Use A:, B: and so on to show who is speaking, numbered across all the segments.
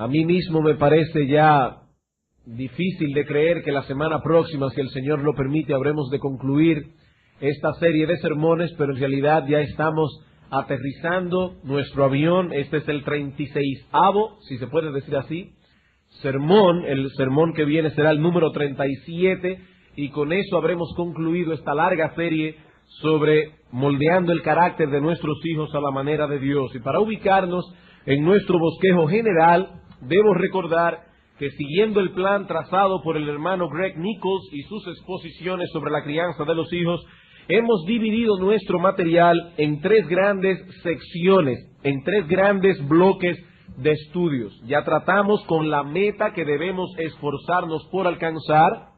A: A mí mismo me parece ya difícil de creer que la semana próxima, si el Señor lo permite, habremos de concluir esta serie de sermones, pero en realidad ya estamos aterrizando nuestro avión. Este es el 36avo, si se puede decir así, sermón. El sermón que viene será el número 37, y con eso habremos concluido esta larga serie sobre moldeando el carácter de nuestros hijos a la manera de Dios. Y para ubicarnos en nuestro bosquejo general, debo recordar que siguiendo el plan trazado por el hermano Greg Nichols y sus exposiciones sobre la crianza de los hijos, hemos dividido nuestro material en tres grandes secciones, en tres grandes bloques de estudios. Ya tratamos con la meta que debemos esforzarnos por alcanzar,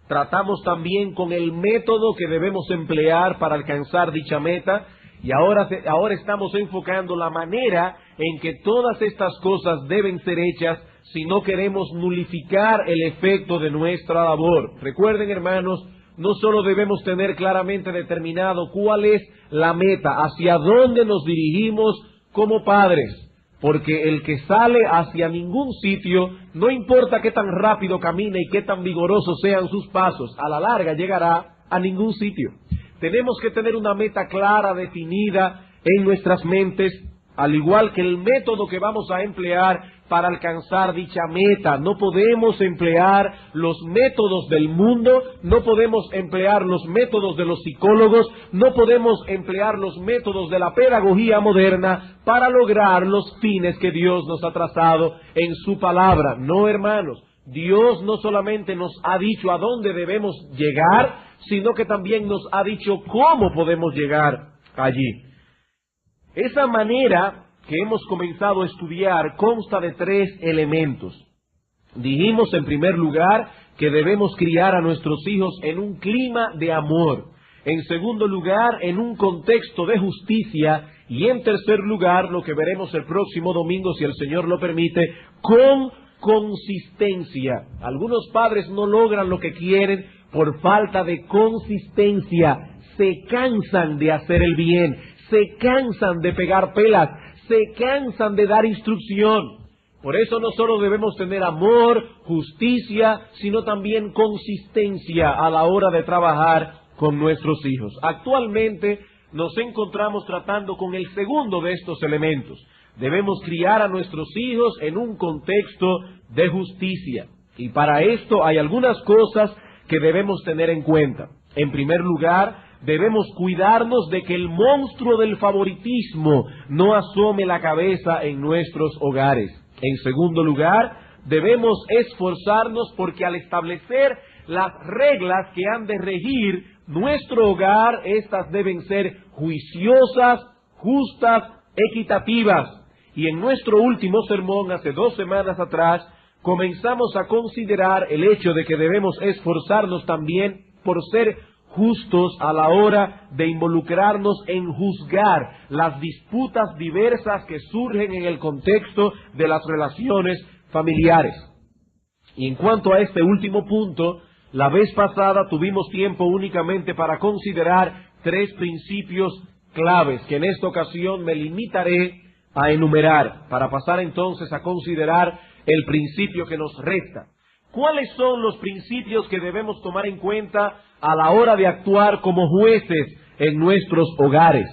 A: tratamos también con el método que debemos emplear para alcanzar dicha meta, y ahora estamos enfocando la manera en que todas estas cosas deben ser hechas si no queremos nulificar el efecto de nuestra labor. Recuerden, hermanos, no solo debemos tener claramente determinado cuál es la meta, hacia dónde nos dirigimos como padres, porque el que sale hacia ningún sitio, no importa qué tan rápido camine y qué tan vigorosos sean sus pasos, a la larga llegará a ningún sitio. Tenemos que tener una meta clara, definida en nuestras mentes, al igual que el método que vamos a emplear para alcanzar dicha meta. No podemos emplear los métodos del mundo, no podemos emplear los métodos de los psicólogos, no podemos emplear los métodos de la pedagogía moderna para lograr los fines que Dios nos ha trazado en su palabra. No, hermanos, Dios no solamente nos ha dicho a dónde debemos llegar, sino que también nos ha dicho cómo podemos llegar allí. Esa manera que hemos comenzado a estudiar consta de tres elementos. Dijimos en primer lugar que debemos criar a nuestros hijos en un clima de amor. En segundo lugar, en un contexto de justicia. Y en tercer lugar, lo que veremos el próximo domingo, si el Señor lo permite, con consistencia. Algunos padres no logran lo que quieren por falta de consistencia. Se cansan de hacer el bien, se cansan de pegar pelas, se cansan de dar instrucción. Por eso no solo debemos tener amor, justicia, sino también consistencia a la hora de trabajar con nuestros hijos. Actualmente nos encontramos tratando con el segundo de estos elementos. Debemos criar a nuestros hijos en un contexto de justicia. Y para esto hay algunas cosas que debemos tener en cuenta. En primer lugar, debemos cuidarnos de que el monstruo del favoritismo no asome la cabeza en nuestros hogares. En segundo lugar, debemos esforzarnos porque al establecer las reglas que han de regir nuestro hogar, estas deben ser juiciosas, justas, equitativas. Y en nuestro último sermón, hace 2 semanas atrás, comenzamos a considerar el hecho de que debemos esforzarnos también por ser justos a la hora de involucrarnos en juzgar las disputas diversas que surgen en el contexto de las relaciones familiares. Y en cuanto a este último punto, la vez pasada tuvimos tiempo únicamente para considerar 3 principios claves que en esta ocasión me limitaré a enumerar, para pasar entonces a considerar el principio que nos resta. ¿Cuáles son los principios que debemos tomar en cuenta a la hora de actuar como jueces en nuestros hogares?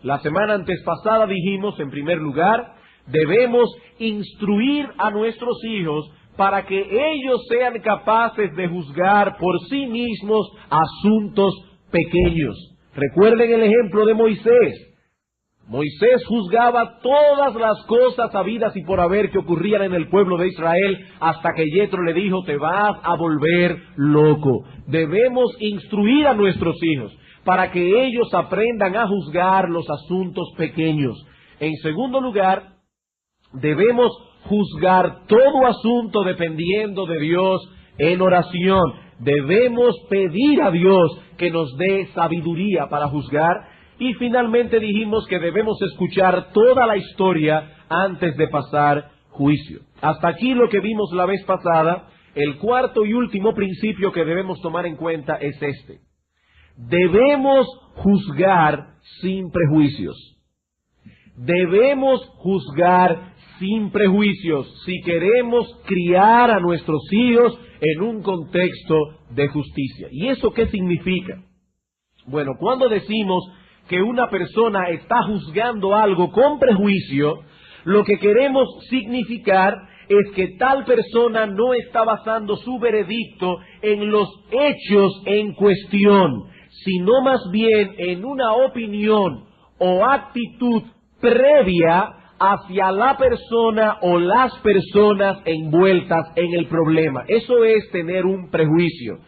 A: La semana antepasada dijimos, en primer lugar, debemos instruir a nuestros hijos para que ellos sean capaces de juzgar por sí mismos asuntos pequeños. Recuerden el ejemplo de Moisés. Moisés juzgaba todas las cosas habidas y por haber que ocurrían en el pueblo de Israel hasta que Yetro le dijo, te vas a volver loco. Debemos instruir a nuestros hijos para que ellos aprendan a juzgar los asuntos pequeños. En segundo lugar, debemos juzgar todo asunto dependiendo de Dios en oración. Debemos pedir a Dios que nos dé sabiduría para juzgar. Y finalmente dijimos que debemos escuchar toda la historia antes de pasar juicio. Hasta aquí lo que vimos la vez pasada. El cuarto y último principio que debemos tomar en cuenta es este. Debemos juzgar sin prejuicios. Debemos juzgar sin prejuicios, si queremos criar a nuestros hijos en un contexto de justicia. ¿Y eso qué significa? Bueno, cuando decimos que una persona está juzgando algo con prejuicio, lo que queremos significar es que tal persona no está basando su veredicto en los hechos en cuestión, sino más bien en una opinión o actitud previa hacia la persona o las personas envueltas en el problema. Eso es tener un prejuicio.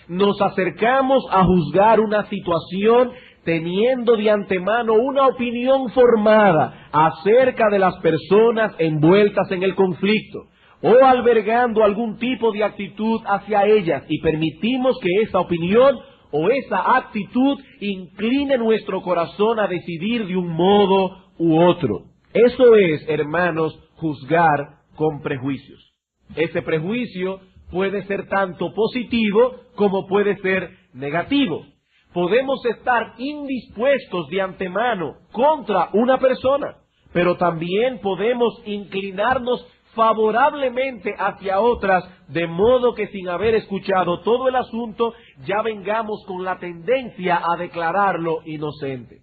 A: Nos acercamos a juzgar una situación teniendo de antemano una opinión formada acerca de las personas envueltas en el conflicto o albergando algún tipo de actitud hacia ellas, y permitimos que esa opinión o esa actitud incline nuestro corazón a decidir de un modo u otro. Eso es, hermanos, juzgar con prejuicios. Ese prejuicio puede ser tanto positivo como puede ser negativo. Podemos estar indispuestos de antemano contra una persona, pero también podemos inclinarnos favorablemente hacia otras, de modo que sin haber escuchado todo el asunto, ya vengamos con la tendencia a declararlo inocente.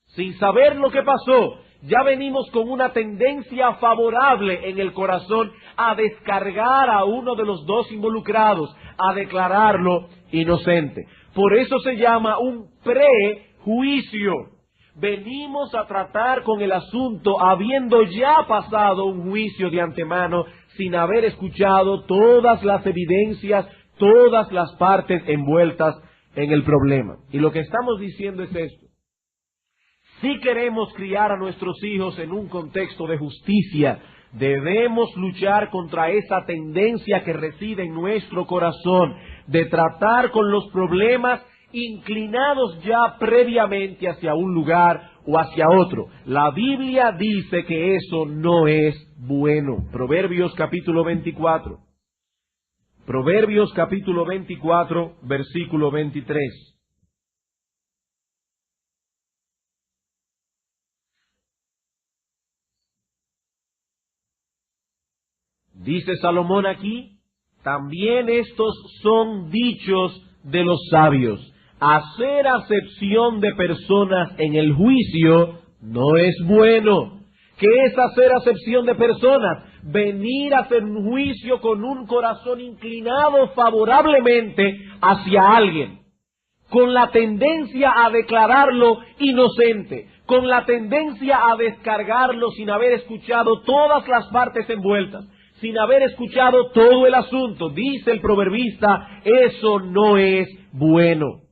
A: Sin saber lo que pasó, ya venimos con una tendencia favorable en el corazón a descargar a uno de los dos involucrados, a declararlo inocente. Por eso se llama un prejuicio. Venimos a tratar con el asunto habiendo ya pasado un juicio de antemano, sin haber escuchado todas las evidencias, todas las partes envueltas en el problema. Y lo que estamos diciendo es esto: si queremos criar a nuestros hijos en un contexto de justicia, debemos luchar contra esa tendencia que reside en nuestro corazón de tratar con los problemas inclinados ya previamente hacia un lugar o hacia otro. La Biblia dice que eso no es bueno. Proverbios capítulo 24. Proverbios capítulo 24, versículo 23. Dice Salomón aquí: también estos son dichos de los sabios. Hacer acepción de personas en el juicio no es bueno. ¿Qué es hacer acepción de personas? Venir a hacer un juicio con un corazón inclinado favorablemente hacia alguien, con la tendencia a declararlo inocente, con la tendencia a descargarlo sin haber escuchado todas las partes envueltas, sin haber escuchado todo el asunto. Dice el proverbista, eso no es bueno.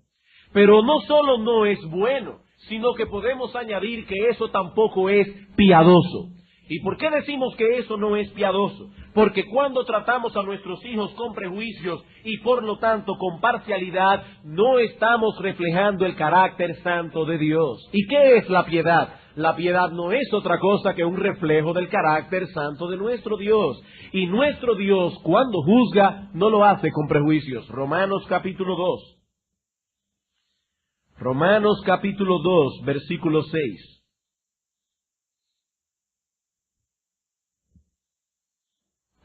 A: Pero no solo no es bueno, sino que podemos añadir que eso tampoco es piadoso. ¿Y por qué decimos que eso no es piadoso? Porque cuando tratamos a nuestros hijos con prejuicios y por lo tanto con parcialidad, no estamos reflejando el carácter santo de Dios. ¿Y qué es la piedad? La piedad no es otra cosa que un reflejo del carácter santo de nuestro Dios. Y nuestro Dios, cuando juzga, no lo hace con prejuicios. Romanos capítulo 2. Romanos capítulo 2, versículo 6.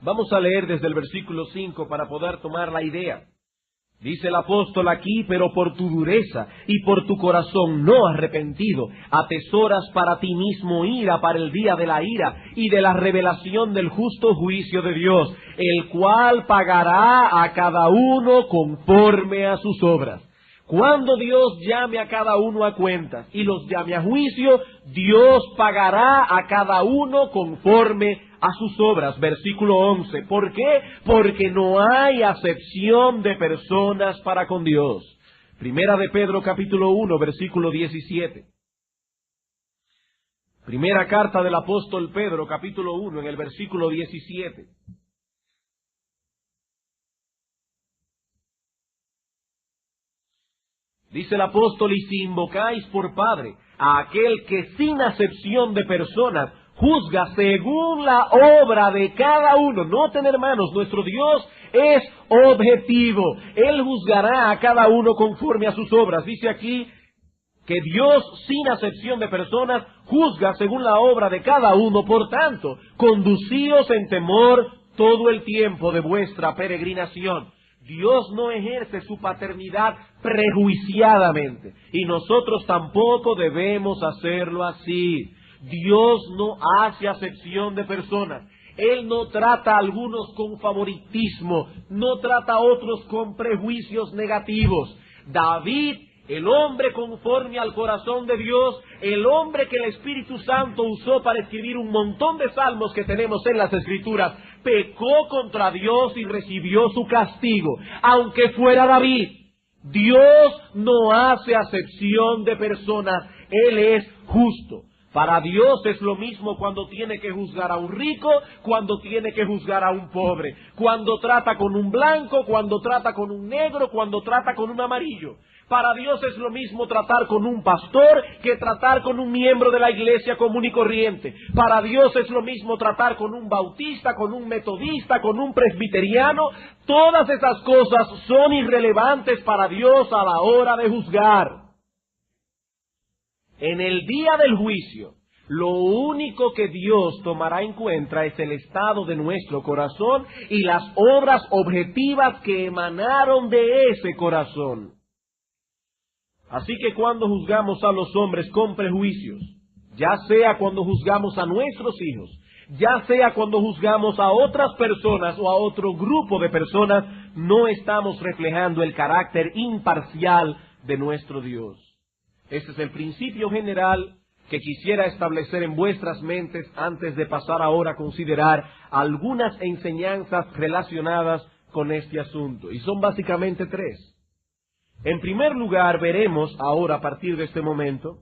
A: Vamos a leer desde el versículo 5 para poder tomar la idea. Dice el apóstol aquí: pero por tu dureza y por tu corazón no arrepentido, atesoras para ti mismo ira para el día de la ira y de la revelación del justo juicio de Dios, el cual pagará a cada uno conforme a sus obras. Cuando Dios llame a cada uno a cuentas y los llame a juicio, Dios pagará a cada uno conforme a sus obras. Versículo 11. ¿Por qué? Porque no hay acepción de personas para con Dios. Primera de Pedro capítulo 1, versículo 17. Primera carta del apóstol Pedro capítulo 1, en el versículo 17. Dice el apóstol: y si invocáis por Padre a aquel que sin acepción de personas juzga según la obra de cada uno. Noten, hermanos, nuestro Dios es objetivo. Él juzgará a cada uno conforme a sus obras. Dice aquí: que Dios, sin acepción de personas, juzga según la obra de cada uno. Por tanto, conducíos en temor todo el tiempo de vuestra peregrinación. Dios no ejerce su paternidad prejuiciadamente, y nosotros tampoco debemos hacerlo así. Dios no hace acepción de personas. Él no trata a algunos con favoritismo, no trata a otros con prejuicios negativos. David, el hombre conforme al corazón de Dios, el hombre que el Espíritu Santo usó para escribir un montón de salmos que tenemos en las Escrituras, pecó contra Dios y recibió su castigo, aunque fuera David. Dios no hace acepción de personas, Él es justo. Para Dios es lo mismo cuando tiene que juzgar a un rico, cuando tiene que juzgar a un pobre, cuando trata con un blanco, cuando trata con un negro, cuando trata con un amarillo. Para Dios es lo mismo tratar con un pastor que tratar con un miembro de la iglesia común y corriente. Para Dios es lo mismo tratar con un bautista, con un metodista, con un presbiteriano. Todas esas cosas son irrelevantes para Dios a la hora de juzgar. En el día del juicio, lo único que Dios tomará en cuenta es el estado de nuestro corazón y las obras objetivas que emanaron de ese corazón. Así que cuando juzgamos a los hombres con prejuicios, ya sea cuando juzgamos a nuestros hijos, ya sea cuando juzgamos a otras personas o a otro grupo de personas, no estamos reflejando el carácter imparcial de nuestro Dios. Este es el principio general que quisiera establecer en vuestras mentes antes de pasar ahora a considerar algunas enseñanzas relacionadas con este asunto. Y son básicamente tres. En primer lugar, veremos ahora a partir de este momento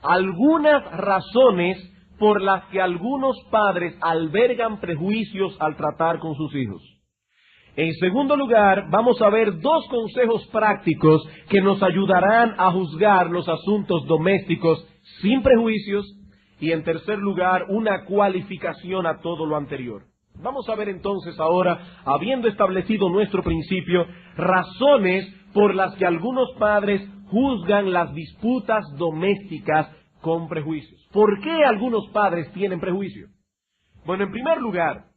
A: algunas razones por las que algunos padres albergan prejuicios al tratar con sus hijos. En segundo lugar, vamos a ver dos consejos prácticos que nos ayudarán a juzgar los asuntos domésticos sin prejuicios. Y en tercer lugar, una cualificación a todo lo anterior. Vamos a ver entonces ahora, habiendo establecido nuestro principio, razones por las que algunos padres juzgan las disputas domésticas con prejuicios. ¿Por qué algunos padres tienen prejuicio? Bueno, en primer lugar,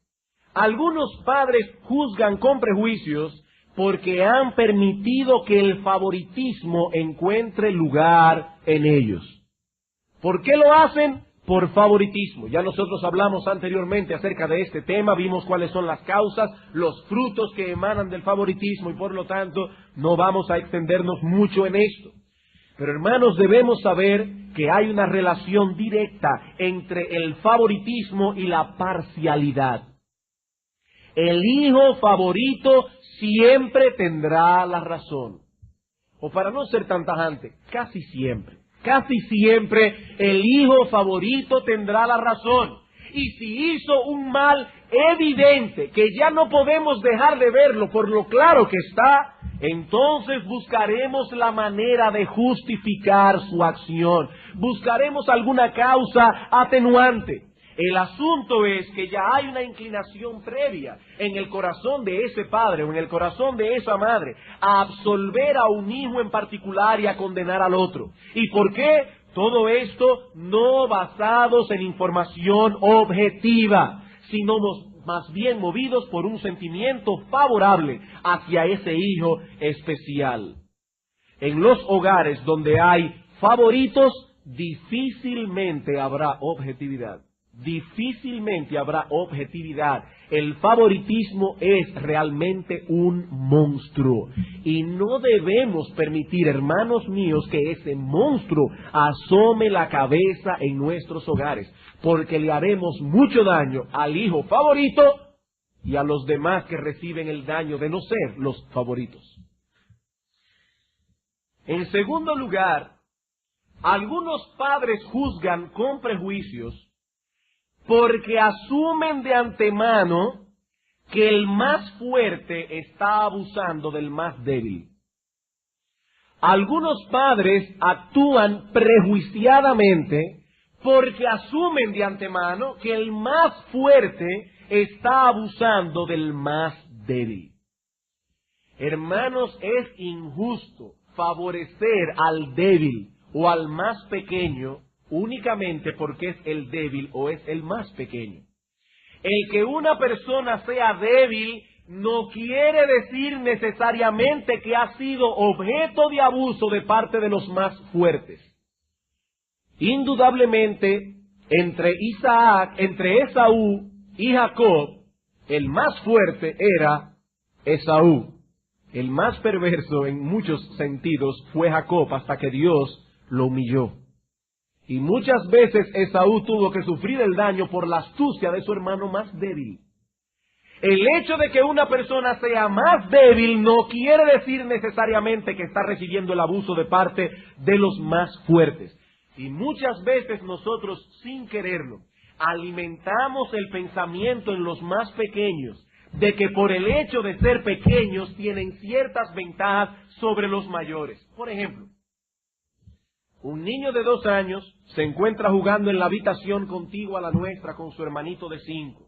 A: algunos padres juzgan con prejuicios porque han permitido que el favoritismo encuentre lugar en ellos. ¿Por qué lo hacen? Por favoritismo. Ya nosotros hablamos anteriormente acerca de este tema, vimos cuáles son las causas, los frutos que emanan del favoritismo y por lo tanto no vamos a extendernos mucho en esto. Pero hermanos, debemos saber que hay una relación directa entre el favoritismo y la parcialidad. El hijo favorito siempre tendrá la razón. O para no ser tan tajante, casi siempre el hijo favorito tendrá la razón. Y si hizo un mal evidente, que ya no podemos dejar de verlo por lo claro que está, entonces buscaremos la manera de justificar su acción. Buscaremos alguna causa atenuante. El asunto es que ya hay una inclinación previa en el corazón de ese padre o en el corazón de esa madre a absolver a un hijo en particular y a condenar al otro. ¿Y por qué? Todo esto no basados en información objetiva, sino más bien movidos por un sentimiento favorable hacia ese hijo especial. En los hogares donde hay favoritos, difícilmente habrá objetividad. Difícilmente habrá objetividad. El favoritismo es realmente un monstruo. Y no debemos permitir, hermanos míos, que ese monstruo asome la cabeza en nuestros hogares, porque le haremos mucho daño al hijo favorito y a los demás que reciben el daño de no ser los favoritos. En segundo lugar, algunos padres juzgan con prejuicios porque asumen de antemano que el más fuerte está abusando del más débil. Algunos padres actúan prejuiciadamente porque asumen de antemano que el más fuerte está abusando del más débil. Hermanos, es injusto favorecer al débil o al más pequeño únicamente porque es el débil o es el más pequeño. El que una persona sea débil no quiere decir necesariamente que ha sido objeto de abuso de parte de los más fuertes. Indudablemente, entre Esaú y Jacob, el más fuerte era Esaú. El más perverso en muchos sentidos fue Jacob hasta que Dios lo humilló. Y muchas veces Esaú tuvo que sufrir el daño por la astucia de su hermano más débil. El hecho de que una persona sea más débil no quiere decir necesariamente que está recibiendo el abuso de parte de los más fuertes. Y muchas veces nosotros, sin quererlo, alimentamos el pensamiento en los más pequeños de que por el hecho de ser pequeños tienen ciertas ventajas sobre los mayores. Por ejemplo, un niño de 2 años se encuentra jugando en la habitación contigua a la nuestra con su hermanito de 5.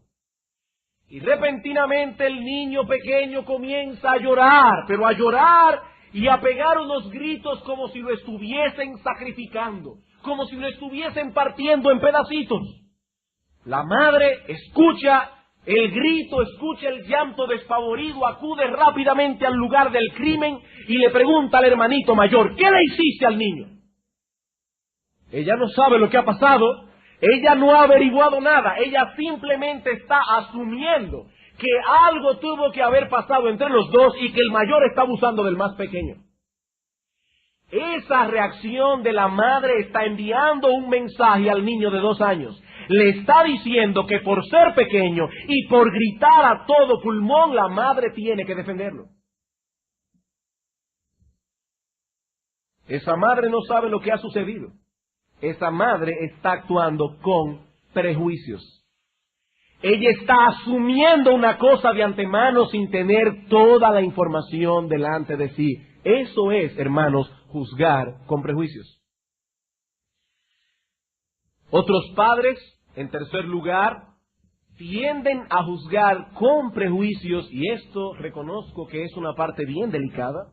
A: Y repentinamente el niño pequeño comienza a llorar, pero a llorar y a pegar unos gritos como si lo estuviesen sacrificando, como si lo estuviesen partiendo en pedacitos. La madre escucha el grito, escucha el llanto despavorido, acude rápidamente al lugar del crimen y le pregunta al hermanito mayor, ¿qué le hiciste al niño? Ella no sabe lo que ha pasado, ella no ha averiguado nada, ella simplemente está asumiendo que algo tuvo que haber pasado entre los dos y que el mayor está abusando del más pequeño. Esa reacción de la madre está enviando un mensaje al niño de 2 años. Le está diciendo que por ser pequeño y por gritar a todo pulmón, la madre tiene que defenderlo. Esa madre no sabe lo que ha sucedido. Esa madre está actuando con prejuicios. Ella está asumiendo una cosa de antemano sin tener toda la información delante de sí. Eso es, hermanos, juzgar con prejuicios. Otros padres, en tercer lugar, tienden a juzgar con prejuicios, y esto reconozco que es una parte bien delicada,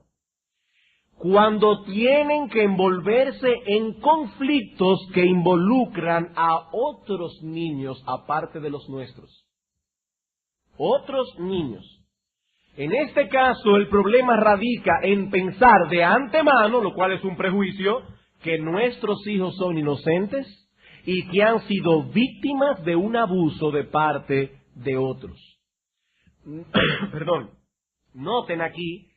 A: cuando tienen que envolverse en conflictos que involucran a otros niños aparte de los nuestros. Otros niños. En este caso, el problema radica en pensar de antemano, lo cual es un prejuicio, que nuestros hijos son inocentes y que han sido víctimas de un abuso de parte de otros. Perdón. Noten aquí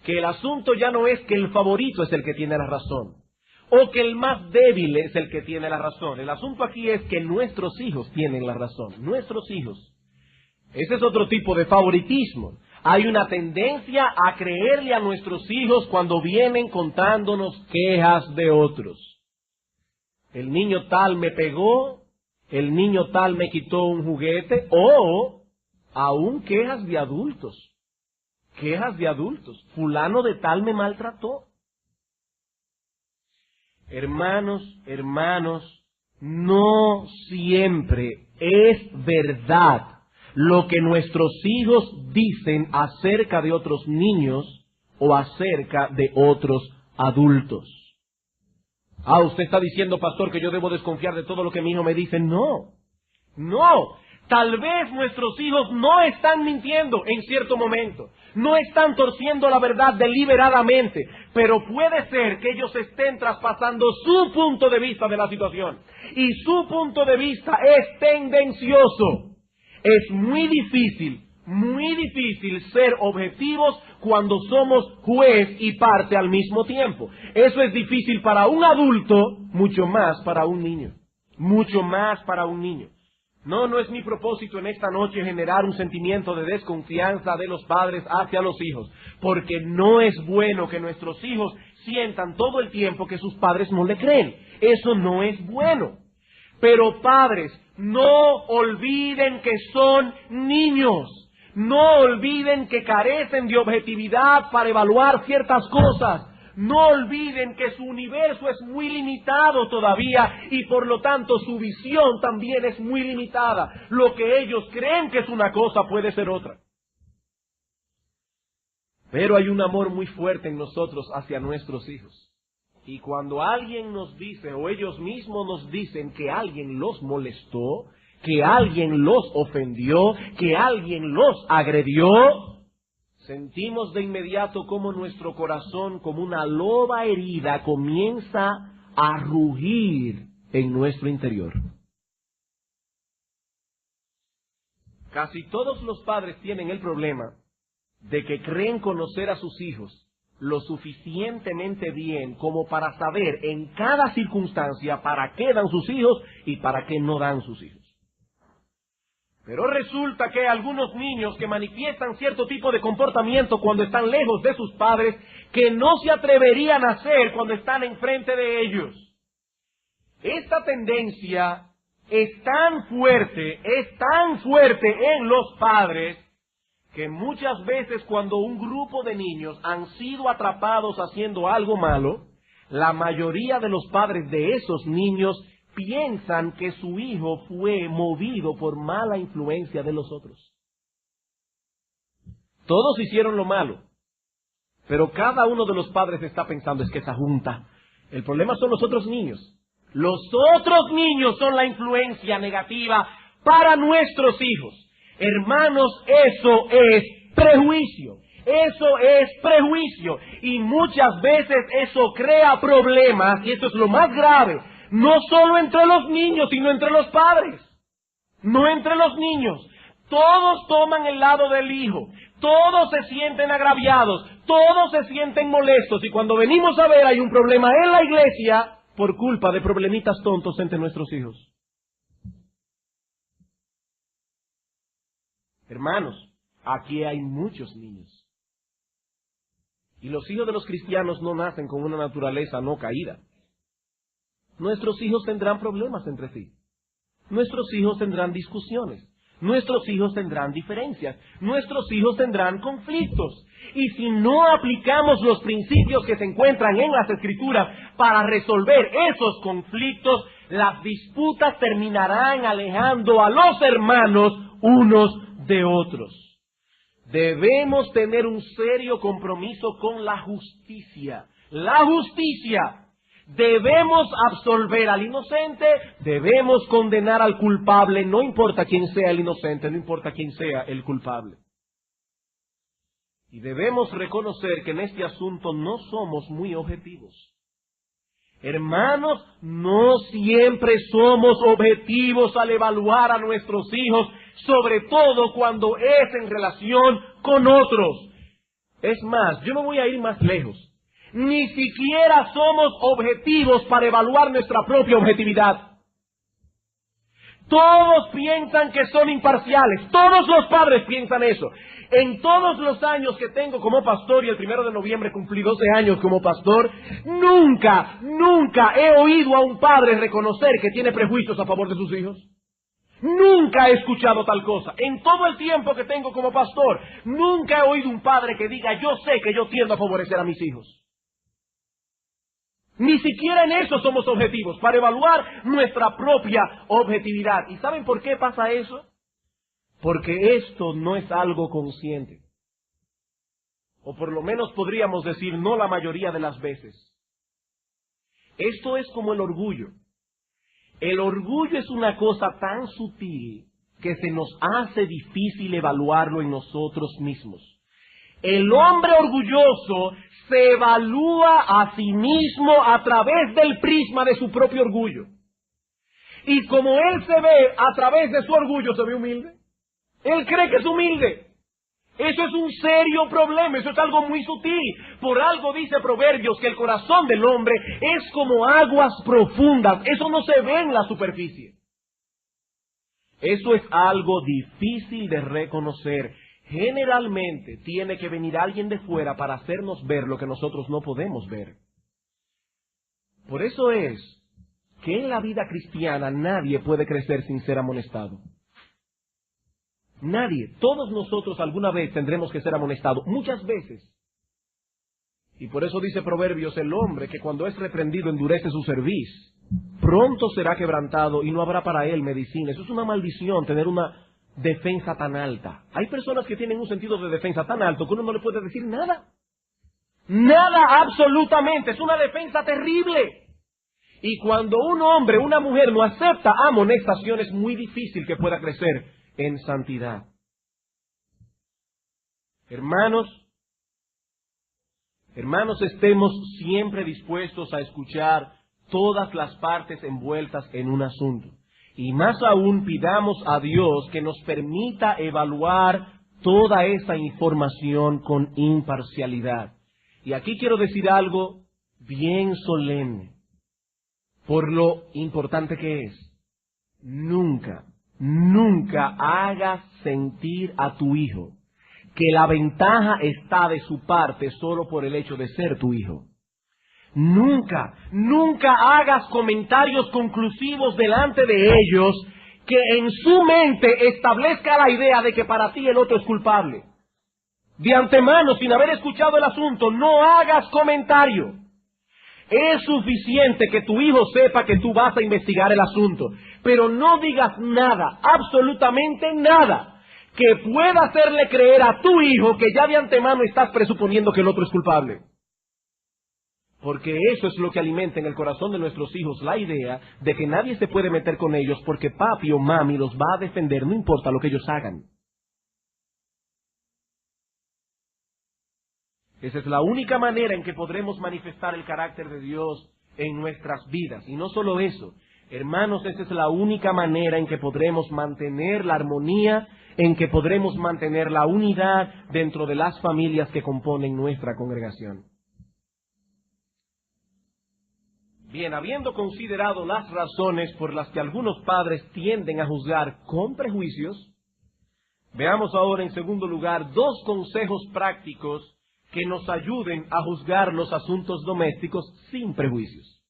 A: que el asunto ya no es que el favorito es el que tiene la razón, o que el más débil es el que tiene la razón. El asunto aquí es que nuestros hijos tienen la razón, nuestros hijos. Ese es otro tipo de favoritismo. Hay una tendencia a creerle a nuestros hijos cuando vienen contándonos quejas de otros. El niño tal me pegó, el niño tal me quitó un juguete, o aún quejas de adultos. Quejas de adultos. Fulano de tal me maltrató. Hermanos, no siempre es verdad lo que nuestros hijos dicen acerca de otros niños o acerca de otros adultos. Usted está diciendo, pastor, que yo debo desconfiar de todo lo que mi hijo me dice. No. Tal vez nuestros hijos no están mintiendo en cierto momento. No están torciendo la verdad deliberadamente, pero puede ser que ellos estén traspasando su punto de vista de la situación. Y su punto de vista es tendencioso. Es muy difícil ser objetivos cuando somos juez y parte al mismo tiempo. Eso es difícil para un adulto, mucho más para un niño. Mucho más para un niño. No es mi propósito en esta noche generar un sentimiento de desconfianza de los padres hacia los hijos, porque no es bueno que nuestros hijos sientan todo el tiempo que sus padres no le creen. Eso no es bueno. Pero padres, no olviden que son niños. No olviden que carecen de objetividad para evaluar ciertas cosas. No olviden que su universo es muy limitado todavía y por lo tanto su visión también es muy limitada. Lo que ellos creen que es una cosa puede ser otra. Pero hay un amor muy fuerte en nosotros hacia nuestros hijos. Y cuando alguien nos dice, o ellos mismos nos dicen que alguien los molestó, que alguien los ofendió, que alguien los agredió, sentimos de inmediato como nuestro corazón, como una loba herida, comienza a rugir en nuestro interior. Casi todos los padres tienen el problema de que creen conocer a sus hijos lo suficientemente bien como para saber en cada circunstancia para qué dan sus hijos y para qué no dan sus hijos. Pero resulta que hay algunos niños que manifiestan cierto tipo de comportamiento cuando están lejos de sus padres que no se atreverían a hacer cuando están enfrente de ellos. Esta tendencia es tan fuerte en los padres, que muchas veces cuando un grupo de niños han sido atrapados haciendo algo malo, la mayoría de los padres de esos niños piensan que su hijo fue movido por mala influencia de los otros. Todos hicieron lo malo, pero cada uno de los padres está pensando, es que esa junta, el problema son los otros niños. Los otros niños son la influencia negativa para nuestros hijos. Hermanos, eso es prejuicio. Eso es prejuicio. Y muchas veces eso crea problemas, y esto es lo más grave, no solo entre los niños, sino entre los padres. No entre los niños. Todos toman el lado del hijo. Todos se sienten agraviados. Todos se sienten molestos. Y cuando venimos a ver, hay un problema en la iglesia por culpa de problemitas tontos entre nuestros hijos. Hermanos, aquí hay muchos niños. Y los hijos de los cristianos no nacen con una naturaleza no caída. Nuestros hijos tendrán problemas entre sí. Nuestros hijos tendrán discusiones. Nuestros hijos tendrán diferencias. Nuestros hijos tendrán conflictos. Y si no aplicamos los principios que se encuentran en las Escrituras para resolver esos conflictos, las disputas terminarán alejando a los hermanos unos de otros. Debemos tener un serio compromiso con la justicia. La justicia. Debemos absolver al inocente, debemos condenar al culpable, no importa quién sea el inocente, no importa quién sea el culpable. Y debemos reconocer que en este asunto no somos muy objetivos. Hermanos, no siempre somos objetivos al evaluar a nuestros hijos, sobre todo cuando es en relación con otros. Es más, yo no voy a ir más lejos. Ni siquiera somos objetivos para evaluar nuestra propia objetividad. Todos piensan que son imparciales. Todos los padres piensan eso. En todos los años que tengo como pastor, y el 1 de noviembre cumplí 12 años como pastor, nunca he oído a un padre reconocer que tiene prejuicios a favor de sus hijos. Nunca he escuchado tal cosa. En todo el tiempo que tengo como pastor, nunca he oído un padre que diga, yo sé que yo tiendo a favorecer a mis hijos. Ni siquiera en eso somos objetivos, para evaluar nuestra propia objetividad. ¿Y saben por qué pasa eso? Porque esto no es algo consciente. O por lo menos podríamos decir no la mayoría de las veces. Esto es como el orgullo. El orgullo es una cosa tan sutil que se nos hace difícil evaluarlo en nosotros mismos. El hombre orgulloso se evalúa a sí mismo a través del prisma de su propio orgullo. Y como él se ve a través de su orgullo, se ve humilde. Él cree que es humilde. Eso es un serio problema, eso es algo muy sutil. Por algo dice Proverbios que el corazón del hombre es como aguas profundas. Eso no se ve en la superficie. Eso es algo difícil de reconocer. Generalmente tiene que venir alguien de fuera para hacernos ver lo que nosotros no podemos ver. Por eso es que en la vida cristiana nadie puede crecer sin ser amonestado. Nadie. Todos nosotros alguna vez tendremos que ser amonestados. Muchas veces. Y por eso dice Proverbios, el hombre que cuando es reprendido endurece su cerviz, pronto será quebrantado y no habrá para él medicina. Eso es una maldición, tener una defensa tan alta. Hay personas que tienen un sentido de defensa tan alto que uno no le puede decir nada. Nada absolutamente. Es una defensa terrible. Y cuando un hombre, una mujer no acepta amonestación, es muy difícil que pueda crecer en santidad. Hermanos, estemos siempre dispuestos a escuchar todas las partes envueltas en un asunto. Y más aún pidamos a Dios que nos permita evaluar toda esa información con imparcialidad. Y aquí quiero decir algo bien solemne, por lo importante que es. Nunca hagas sentir a tu hijo que la ventaja está de su parte solo por el hecho de ser tu hijo. Nunca hagas comentarios conclusivos delante de ellos que en su mente establezca la idea de que para ti el otro es culpable. De antemano, sin haber escuchado el asunto, no hagas comentario. Es suficiente que tu hijo sepa que tú vas a investigar el asunto, pero no digas nada, absolutamente nada, que pueda hacerle creer a tu hijo que ya de antemano estás presuponiendo que el otro es culpable. Porque eso es lo que alimenta en el corazón de nuestros hijos la idea de que nadie se puede meter con ellos porque papi o mami los va a defender, no importa lo que ellos hagan. Esa es la única manera en que podremos manifestar el carácter de Dios en nuestras vidas. Y no solo eso, hermanos, esa es la única manera en que podremos mantener la armonía, en que podremos mantener la unidad dentro de las familias que componen nuestra congregación. Bien, habiendo considerado las razones por las que algunos padres tienden a juzgar con prejuicios, veamos ahora en segundo lugar 2 consejos prácticos que nos ayuden a juzgar los asuntos domésticos sin prejuicios.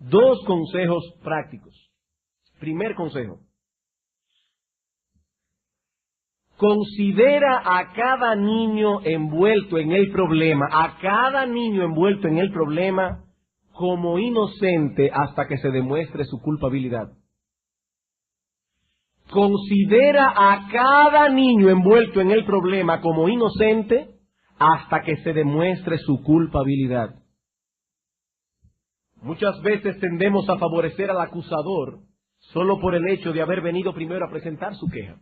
A: 2 consejos prácticos. Primer consejo. Considera a cada niño envuelto en el problema, como inocente hasta que se demuestre su culpabilidad. Considera a cada niño envuelto en el problema como inocente hasta que se demuestre su culpabilidad. Muchas veces tendemos a favorecer al acusador solo por el hecho de haber venido primero a presentar su queja.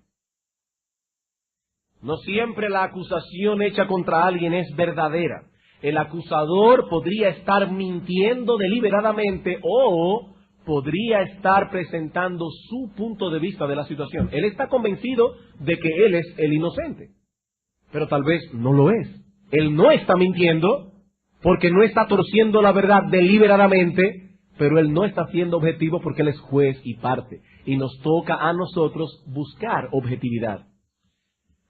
A: No siempre la acusación hecha contra alguien es verdadera. El acusador podría estar mintiendo deliberadamente o podría estar presentando su punto de vista de la situación. Él está convencido de que él es el inocente, pero tal vez no lo es. Él no está mintiendo porque no está torciendo la verdad deliberadamente, pero él no está siendo objetivo porque él es juez y parte. Y nos toca a nosotros buscar objetividad.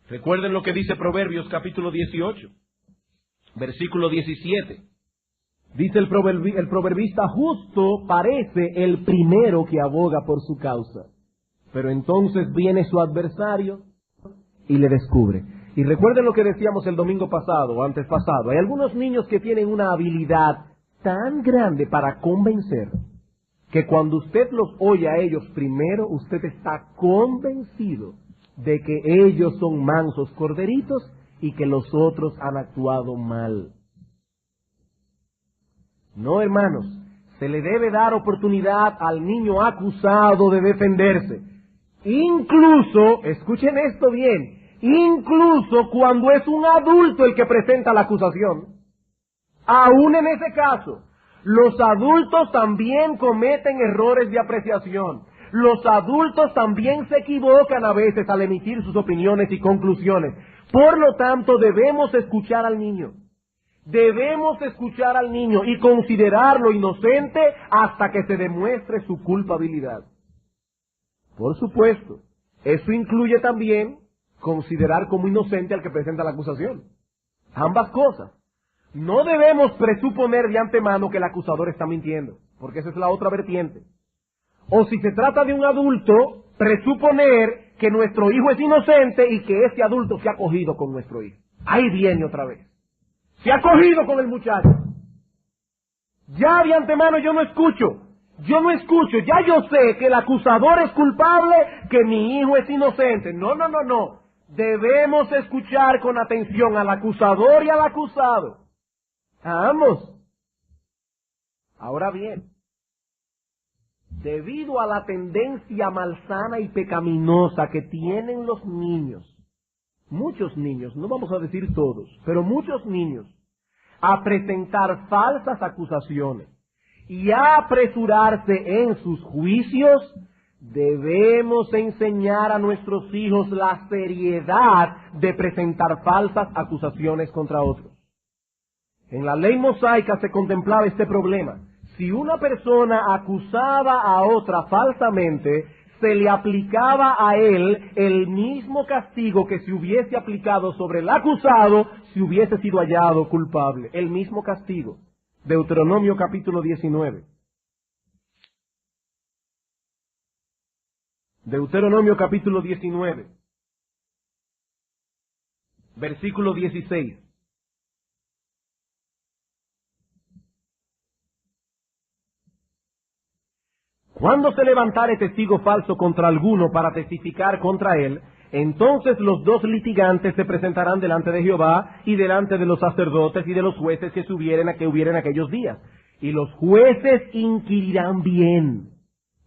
A: Recuerden lo que dice Proverbios capítulo 18, versículo 17. Dice el proverbista: justo parece el primero que aboga por su causa, pero entonces viene su adversario y le descubre. Y recuerden lo que decíamos el domingo pasado o antes pasado. Hay algunos niños que tienen una habilidad tan grande para convencer que cuando usted los oye a ellos primero, usted está convencido de que ellos son mansos corderitos y que los otros han actuado mal. No, hermanos, se le debe dar oportunidad al niño acusado de defenderse. Incluso, escuchen esto bien, incluso cuando es un adulto el que presenta la acusación. Aún en ese caso, los adultos también cometen errores de apreciación. Los adultos también se equivocan a veces al emitir sus opiniones y conclusiones. Por lo tanto, debemos escuchar al niño. Debemos escuchar al niño y considerarlo inocente hasta que se demuestre su culpabilidad. Por supuesto, eso incluye también considerar como inocente al que presenta la acusación. Ambas cosas. No debemos presuponer de antemano que el acusador está mintiendo, porque esa es la otra vertiente. O si se trata de un adulto, presuponer que nuestro hijo es inocente y que ese adulto se ha cogido con nuestro hijo. Ahí viene otra vez. Se ha cogido con el muchacho. Ya de antemano yo no escucho, ya yo sé que el acusador es culpable, que mi hijo es inocente. No. Debemos escuchar con atención al acusador y al acusado. A ambos. Ahora bien, debido a la tendencia malsana y pecaminosa que tienen los niños, muchos niños, no vamos a decir todos, pero muchos niños, a presentar falsas acusaciones y a apresurarse en sus juicios, debemos enseñar a nuestros hijos la seriedad de presentar falsas acusaciones contra otros. En la ley mosaica se contemplaba este problema. Si una persona acusaba a otra falsamente, se le aplicaba a él el mismo castigo que se hubiese aplicado sobre el acusado si hubiese sido hallado culpable. El mismo castigo. Deuteronomio capítulo 19. Deuteronomio capítulo 19. Versículo 16. Cuando se levantare testigo falso contra alguno para testificar contra él, entonces los dos litigantes se presentarán delante de Jehová y delante de los sacerdotes y de los jueces que hubieren aquellos días. Y los jueces inquirirán bien.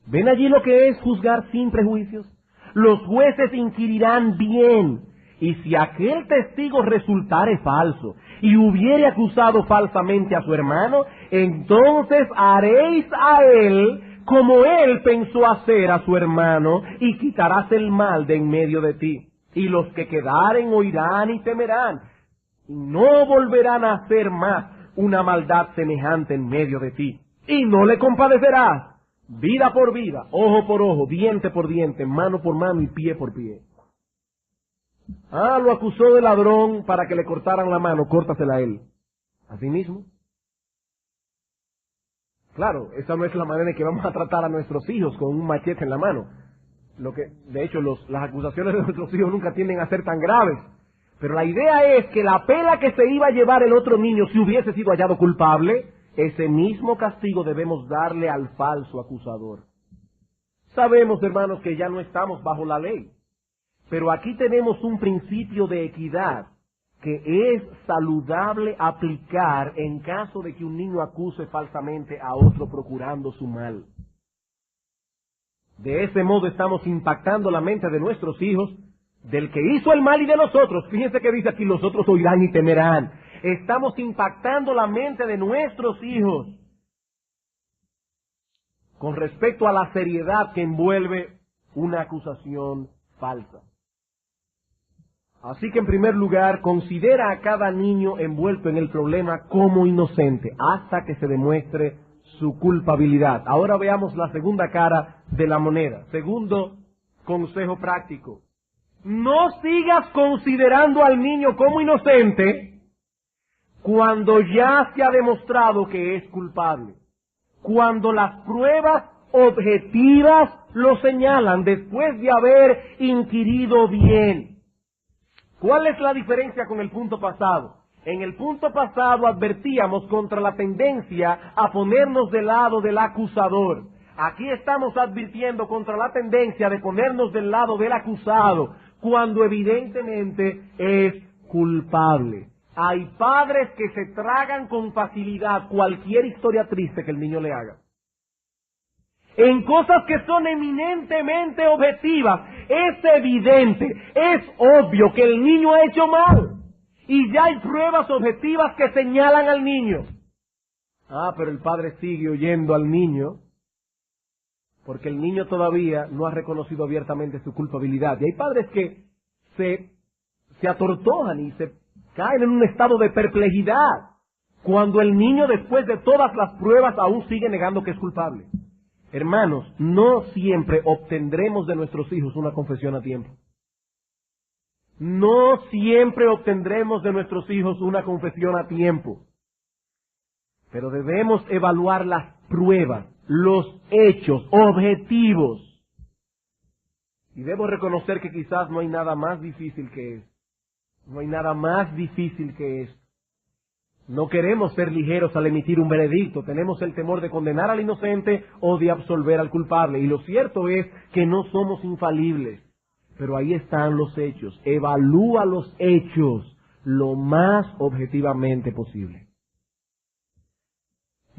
A: ¿Ven allí lo que es juzgar sin prejuicios? Los jueces inquirirán bien. Y si aquel testigo resultare falso y hubiere acusado falsamente a su hermano, entonces haréis a él como él pensó hacer a su hermano, y quitarás el mal de en medio de ti. Y los que quedaren oirán y temerán, y no volverán a hacer más una maldad semejante en medio de ti. Y no le compadecerás, vida por vida, ojo por ojo, diente por diente, mano por mano y pie por pie. Lo acusó de ladrón para que le cortaran la mano, córtasela a él. Así mismo. Claro, esa no es la manera en que vamos a tratar a nuestros hijos con un machete en la mano. De hecho, las acusaciones de nuestros hijos nunca tienden a ser tan graves. Pero la idea es que la pela que se iba a llevar el otro niño si hubiese sido hallado culpable, ese mismo castigo debemos darle al falso acusador. Sabemos, hermanos, que ya no estamos bajo la ley. Pero aquí tenemos un principio de equidad que es saludable aplicar en caso de que un niño acuse falsamente a otro procurando su mal. De ese modo estamos impactando la mente de nuestros hijos, del que hizo el mal y de los otros. Fíjense que dice aquí, los otros oirán y temerán. Estamos impactando la mente de nuestros hijos con respecto a la seriedad que envuelve una acusación falsa. Así que en primer lugar, considera a cada niño envuelto en el problema como inocente hasta que se demuestre su culpabilidad. Ahora veamos la segunda cara de la moneda. Segundo consejo práctico. No sigas considerando al niño como inocente cuando ya se ha demostrado que es culpable. Cuando las pruebas objetivas lo señalan después de haber inquirido bien. ¿Cuál es la diferencia con el punto pasado? En el punto pasado advertíamos contra la tendencia a ponernos del lado del acusador. Aquí estamos advirtiendo contra la tendencia de ponernos del lado del acusado, cuando evidentemente es culpable. Hay padres que se tragan con facilidad cualquier historia triste que el niño le haga. En cosas que son eminentemente objetivas, es evidente, es obvio que el niño ha hecho mal. Y ya hay pruebas objetivas que señalan al niño. Pero el padre sigue oyendo al niño, porque el niño todavía no ha reconocido abiertamente su culpabilidad. Y hay padres que se atortojan y se caen en un estado de perplejidad, cuando el niño, después de todas las pruebas, aún sigue negando que es culpable. Hermanos, no siempre obtendremos de nuestros hijos una confesión a tiempo. No siempre obtendremos de nuestros hijos una confesión a tiempo. Pero debemos evaluar las pruebas, los hechos objetivos. Y debo reconocer que quizás no hay nada más difícil que esto. No hay nada más difícil que esto. No queremos ser ligeros al emitir un veredicto. Tenemos el temor de condenar al inocente o de absolver al culpable. Y lo cierto es que no somos infalibles. Pero ahí están los hechos. Evalúa los hechos lo más objetivamente posible.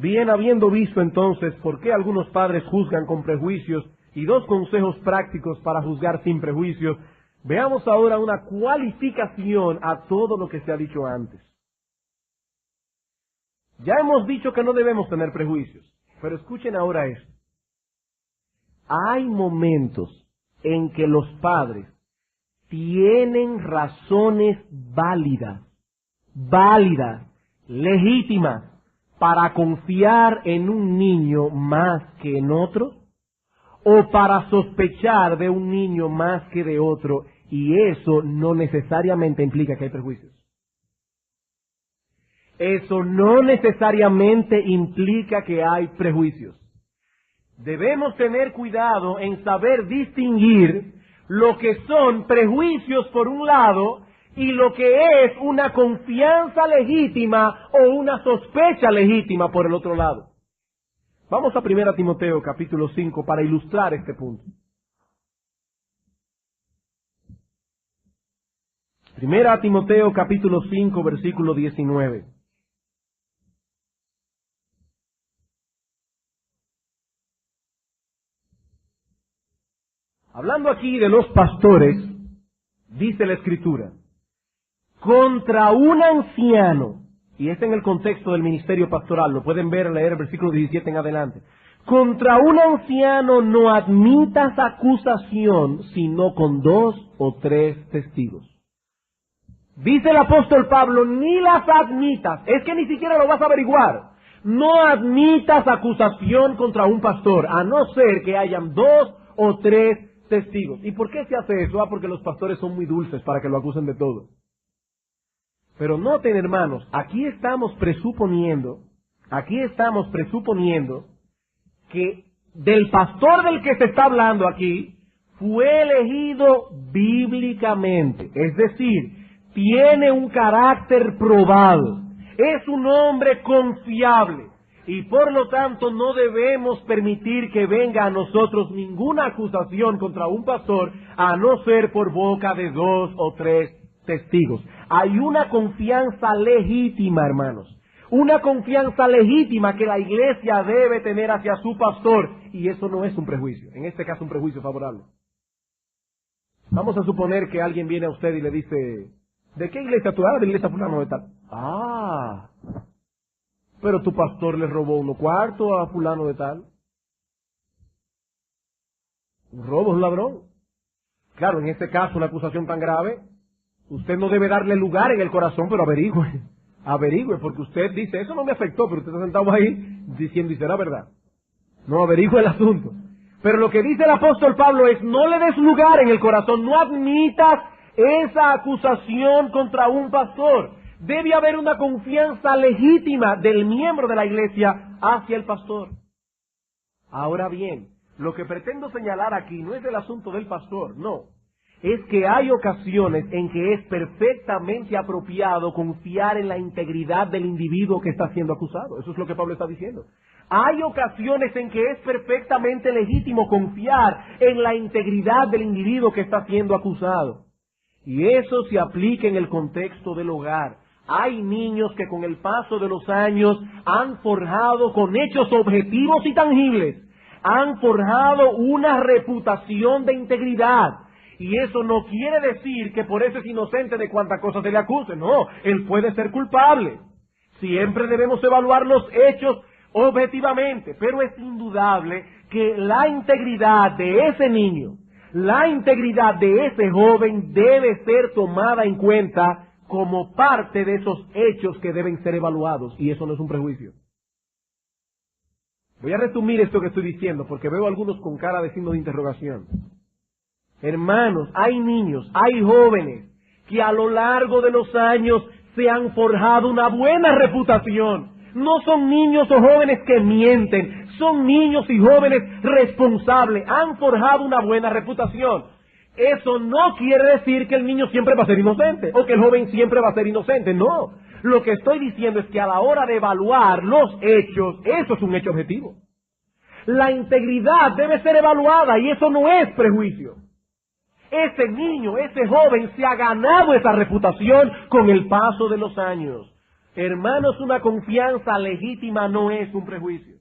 A: Bien, habiendo visto entonces por qué algunos padres juzgan con prejuicios y 2 consejos prácticos para juzgar sin prejuicios, veamos ahora una cualificación a todo lo que se ha dicho antes. Ya hemos dicho que no debemos tener prejuicios, pero escuchen ahora esto. Hay momentos en que los padres tienen razones válidas, legítimas, para confiar en un niño más que en otro, o para sospechar de un niño más que de otro, y eso no necesariamente implica que hay prejuicios. Eso no necesariamente implica que hay prejuicios. Debemos tener cuidado en saber distinguir lo que son prejuicios por un lado y lo que es una confianza legítima o una sospecha legítima por el otro lado. Vamos a 1 Timoteo capítulo 5 para ilustrar este punto. 1 Timoteo capítulo 5 versículo 19. Hablando aquí de los pastores, dice la Escritura, contra un anciano, y este en el contexto del ministerio pastoral, lo pueden ver, leer el versículo 17 en adelante, contra un anciano no admitas acusación, sino con 2 o 3 testigos. Dice el apóstol Pablo, ni las admitas, es que ni siquiera lo vas a averiguar. No admitas acusación contra un pastor, a no ser que hayan 2 o 3 testigos. ¿Y por qué se hace eso? Porque los pastores son muy dulces para que lo acusen de todo. Pero noten, hermanos, aquí estamos presuponiendo que del pastor del que se está hablando aquí fue elegido bíblicamente, es decir, tiene un carácter probado, es un hombre confiable y por lo tanto no debemos permitir que venga a nosotros ninguna acusación contra un pastor a no ser por boca de 2 o 3 testigos. Hay una confianza legítima, hermanos, una confianza legítima que la iglesia debe tener hacia su pastor, y eso no es un prejuicio, en este caso un prejuicio favorable. Vamos a suponer que alguien viene a usted y le dice, ¿de qué iglesia tú eres? De la iglesia fulano de tal. Ah, pero tu pastor le robó 1 cuarto a fulano de tal. Un robo es un ladrón. Claro, en este caso una acusación tan grave, usted no debe darle lugar en el corazón, pero averigüe, porque usted dice, eso no me afectó, pero usted está sentado ahí diciendo, y será verdad. No, averigüe el asunto. Pero lo que dice el apóstol Pablo es, no le des lugar en el corazón, no admitas esa acusación contra un pastor. Debe haber una confianza legítima del miembro de la iglesia hacia el pastor. Ahora bien, lo que pretendo señalar aquí no es el asunto del pastor, no. Es que hay ocasiones en que es perfectamente apropiado confiar en la integridad del individuo que está siendo acusado. Eso es lo que Pablo está diciendo. Hay ocasiones en que es perfectamente legítimo confiar en la integridad del individuo que está siendo acusado. Y eso se aplica en el contexto del hogar. Hay niños que con el paso de los años han forjado con hechos objetivos y tangibles, han forjado una reputación de integridad. Y eso no quiere decir que por eso es inocente de cuanta cosa se le acuse. No, él puede ser culpable. Siempre debemos evaluar los hechos objetivamente, pero es indudable que la integridad de ese niño, la integridad de ese joven debe ser tomada en cuenta como parte de esos hechos que deben ser evaluados, y eso no es un prejuicio. Voy a resumir esto que estoy diciendo, porque veo a algunos con cara de signo de interrogación. Hermanos, hay niños, hay jóvenes, que a lo largo de los años se han forjado una buena reputación. No son niños o jóvenes que mienten, son niños y jóvenes responsables, han forjado una buena reputación. Eso no quiere decir que el niño siempre va a ser inocente, o que el joven siempre va a ser inocente, no. Lo que estoy diciendo es que a la hora de evaluar los hechos, eso es un hecho objetivo. La integridad debe ser evaluada, y eso no es prejuicio. Ese niño, ese joven se ha ganado esa reputación con el paso de los años. Hermanos, una confianza legítima no es un prejuicio.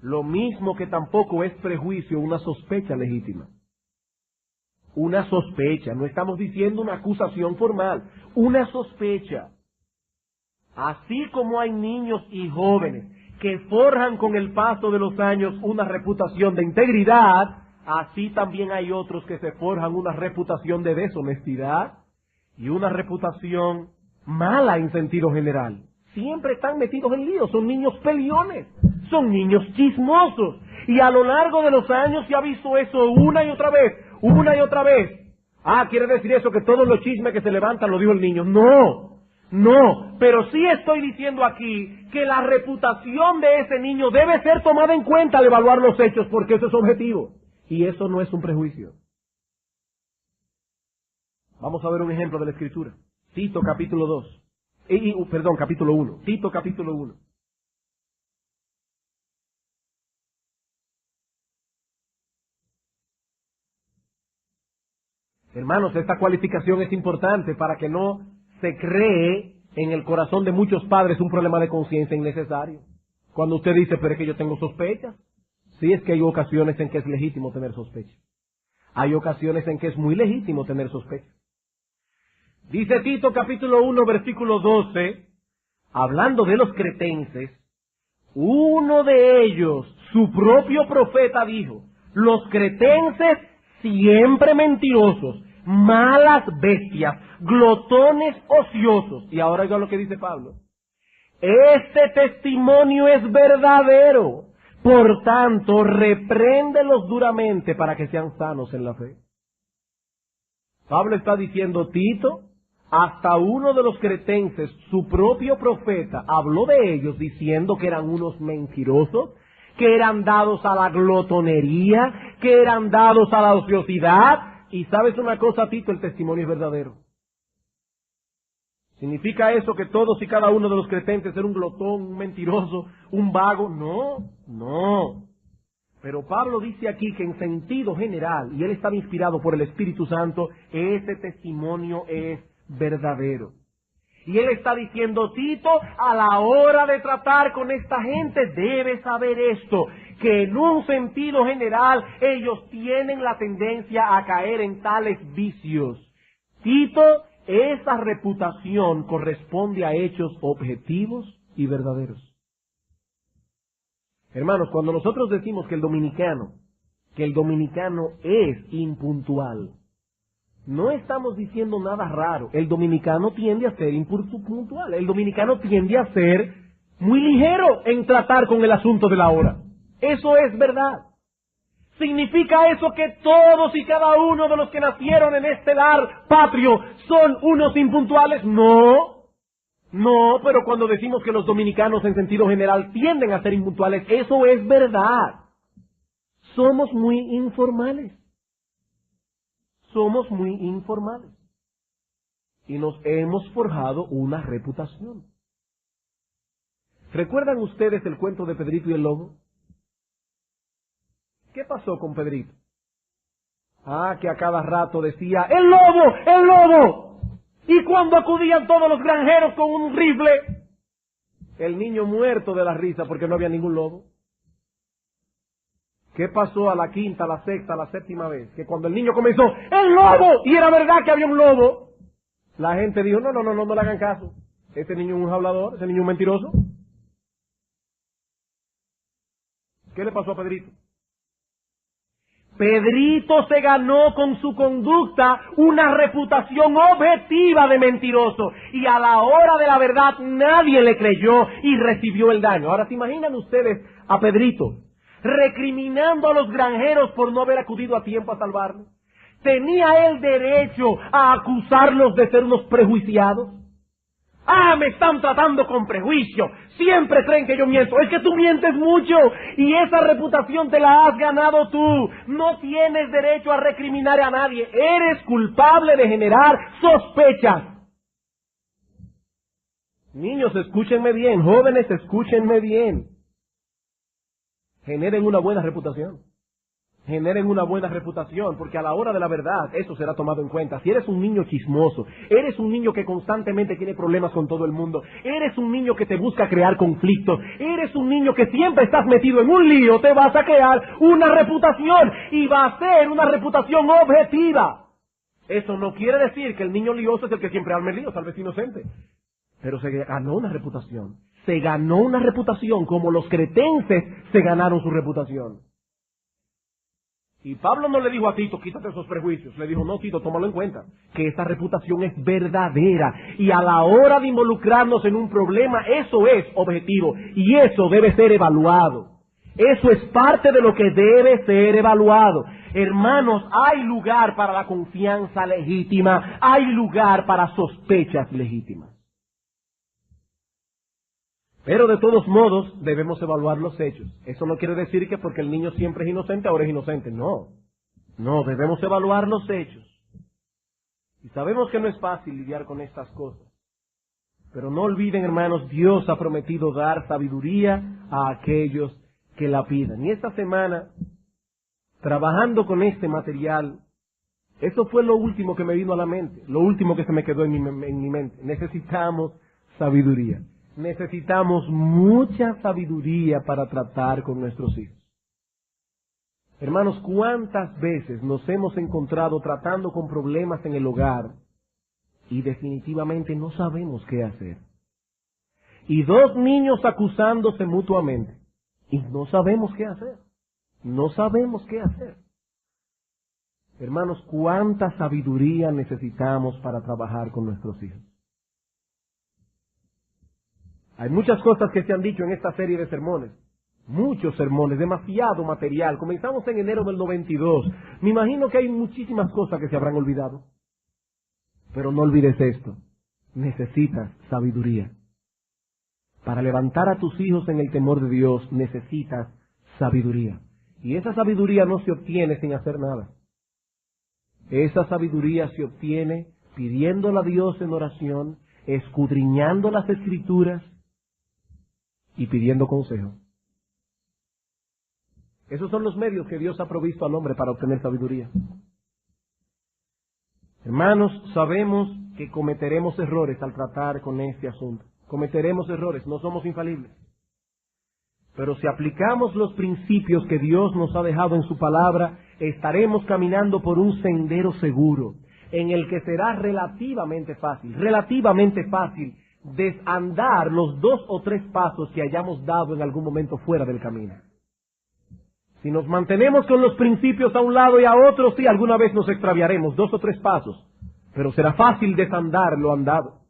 A: Lo mismo que tampoco es prejuicio una sospecha legítima. Una sospecha, no estamos diciendo una acusación formal, una sospecha. Así como hay niños y jóvenes que forjan con el paso de los años una reputación de integridad, así también hay otros que se forjan una reputación de deshonestidad y una reputación mala en sentido general. Siempre están metidos en líos, son niños peleones, son niños chismosos. Y a lo largo de los años se ha visto eso una y otra vez, una y otra vez. Ah, ¿quiere decir eso que todos los chismes que se levantan lo dijo el niño? No, no, pero sí estoy diciendo aquí que la reputación de ese niño debe ser tomada en cuenta al evaluar los hechos, porque eso es objetivo. Y eso no es un prejuicio. Vamos a ver un ejemplo de la Escritura. Tito capítulo 2. Capítulo 1. Tito capítulo 1. Hermanos, esta cualificación es importante para que no se cree en el corazón de muchos padres un problema de conciencia innecesario. Cuando usted dice, pero es que yo tengo sospechas. Sí, es que hay ocasiones en que es legítimo tener sospechas. Hay ocasiones en que es muy legítimo tener sospechas. Dice Tito capítulo 1 versículo 12, hablando de los cretenses, uno de ellos, su propio profeta, dijo, los cretenses siempre mentirosos, malas bestias, glotones ociosos. Y ahora oiga lo que dice Pablo. Este testimonio es verdadero. Por tanto, repréndelos duramente para que sean sanos en la fe. Pablo está diciendo, Tito, hasta uno de los cretenses, su propio profeta, habló de ellos diciendo que eran unos mentirosos, que eran dados a la glotonería, que eran dados a la ociosidad. Y sabes una cosa, Tito, el testimonio es verdadero. ¿Significa eso que todos y cada uno de los cretenses era un glotón, un mentiroso, un vago? No, no. Pero Pablo dice aquí que en sentido general, y él estaba inspirado por el Espíritu Santo, ese testimonio es verdadero. Y él está diciendo, Tito, a la hora de tratar con esta gente, debes saber esto, que en un sentido general ellos tienen la tendencia a caer en tales vicios. Tito, esa reputación corresponde a hechos objetivos y verdaderos. Hermanos, cuando nosotros decimos que el dominicano es impuntual, no estamos diciendo nada raro. El dominicano tiende a ser impuntual. El dominicano tiende a ser muy ligero en tratar con el asunto de la hora. Eso es verdad. ¿Significa eso que todos y cada uno de los que nacieron en este lar patrio son unos impuntuales? No. No, pero cuando decimos que los dominicanos en sentido general tienden a ser impuntuales, eso es verdad. Somos muy informales. Somos muy informales. Y nos hemos forjado una reputación. ¿Recuerdan ustedes el cuento de Pedrito y el lobo? ¿Qué pasó con Pedrito? Ah, que a cada rato decía, ¡el lobo! ¡El lobo! Y cuando acudían todos los granjeros con un rifle, el niño muerto de la risa porque no había ningún lobo. ¿Qué pasó a la quinta, a la sexta, a la séptima vez? Que cuando el niño comenzó, ¡el lobo! Y era verdad que había un lobo. La gente dijo, no le hagan caso. Ese niño es un hablador, ese niño es un mentiroso. ¿Qué le pasó a Pedrito? Pedrito se ganó con su conducta una reputación objetiva de mentiroso. Y a la hora de la verdad nadie le creyó y recibió el daño. Ahora, ¿se imaginan ustedes a Pedrito recriminando a los granjeros por no haber acudido a tiempo a salvarlo? ¿Tenía él derecho a acusarlos de ser unos prejuiciados? Ah, me están tratando con prejuicio. Siempre creen que yo miento. Es que tú mientes mucho y esa reputación te la has ganado tú. No tienes derecho a recriminar a nadie. Eres culpable de generar sospechas. Niños, escúchenme bien. Jóvenes, escúchenme bien. Generen una buena reputación. Generen una buena reputación, porque a la hora de la verdad eso será tomado en cuenta. Si eres un niño chismoso, eres un niño que constantemente tiene problemas con todo el mundo, eres un niño que te busca crear conflictos, eres un niño que siempre estás metido en un lío, te vas a crear una reputación y va a ser una reputación objetiva. Eso no quiere decir que el niño lioso es el que siempre arma el lío, tal vez inocente. Pero se ganó una reputación. Se ganó una reputación como los cretenses se ganaron su reputación. Y Pablo no le dijo a Tito, quítate esos prejuicios. Le dijo, no, Tito, tómalo en cuenta, que esa reputación es verdadera. Y a la hora de involucrarnos en un problema, eso es objetivo. Y eso debe ser evaluado. Eso es parte de lo que debe ser evaluado. Hermanos, hay lugar para la confianza legítima. Hay lugar para sospechas legítimas. Pero de todos modos debemos evaluar los hechos. Eso no quiere decir que porque el niño siempre es inocente, ahora es inocente. No, no, debemos evaluar los hechos. Y sabemos que no es fácil lidiar con estas cosas. Pero no olviden, hermanos, Dios ha prometido dar sabiduría a aquellos que la pidan. Y esta semana, trabajando con este material, eso fue lo último que me vino a la mente, lo último que se me quedó en mi mente. Necesitamos sabiduría. Necesitamos mucha sabiduría para tratar con nuestros hijos. Hermanos, ¿cuántas veces nos hemos encontrado tratando con problemas en el hogar y definitivamente no sabemos qué hacer? Y dos niños acusándose mutuamente y no sabemos qué hacer. No sabemos qué hacer. Hermanos, ¿cuánta sabiduría necesitamos para trabajar con nuestros hijos? Hay muchas cosas que se han dicho en esta serie de sermones. Muchos sermones, demasiado material. Comenzamos en enero del 92. Me imagino que hay muchísimas cosas que se habrán olvidado. Pero no olvides esto. Necesitas sabiduría. Para levantar a tus hijos en el temor de Dios, necesitas sabiduría. Y esa sabiduría no se obtiene sin hacer nada. Esa sabiduría se obtiene pidiéndola a Dios en oración, escudriñando las Escrituras y pidiendo consejo. Esos son los medios que Dios ha provisto al hombre para obtener sabiduría. Hermanos, sabemos que cometeremos errores al tratar con este asunto. Cometeremos errores, no somos infalibles. Pero si aplicamos los principios que Dios nos ha dejado en su palabra, estaremos caminando por un sendero seguro, en el que será relativamente fácil desandar los 2 o 3 pasos que hayamos dado en algún momento fuera del camino. Si nos mantenemos con los principios a un lado y a otro, sí, alguna vez nos extraviaremos 2 o 3 pasos, pero será fácil desandar lo andado.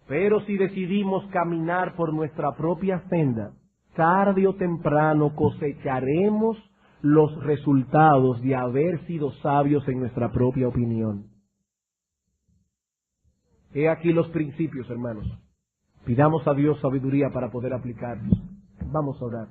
A: Pero si decidimos caminar por nuestra propia senda, tarde o temprano cosecharemos los resultados de haber sido sabios en nuestra propia opinión. He aquí los principios, hermanos. Pidamos a Dios sabiduría para poder aplicarlos. Vamos a orar.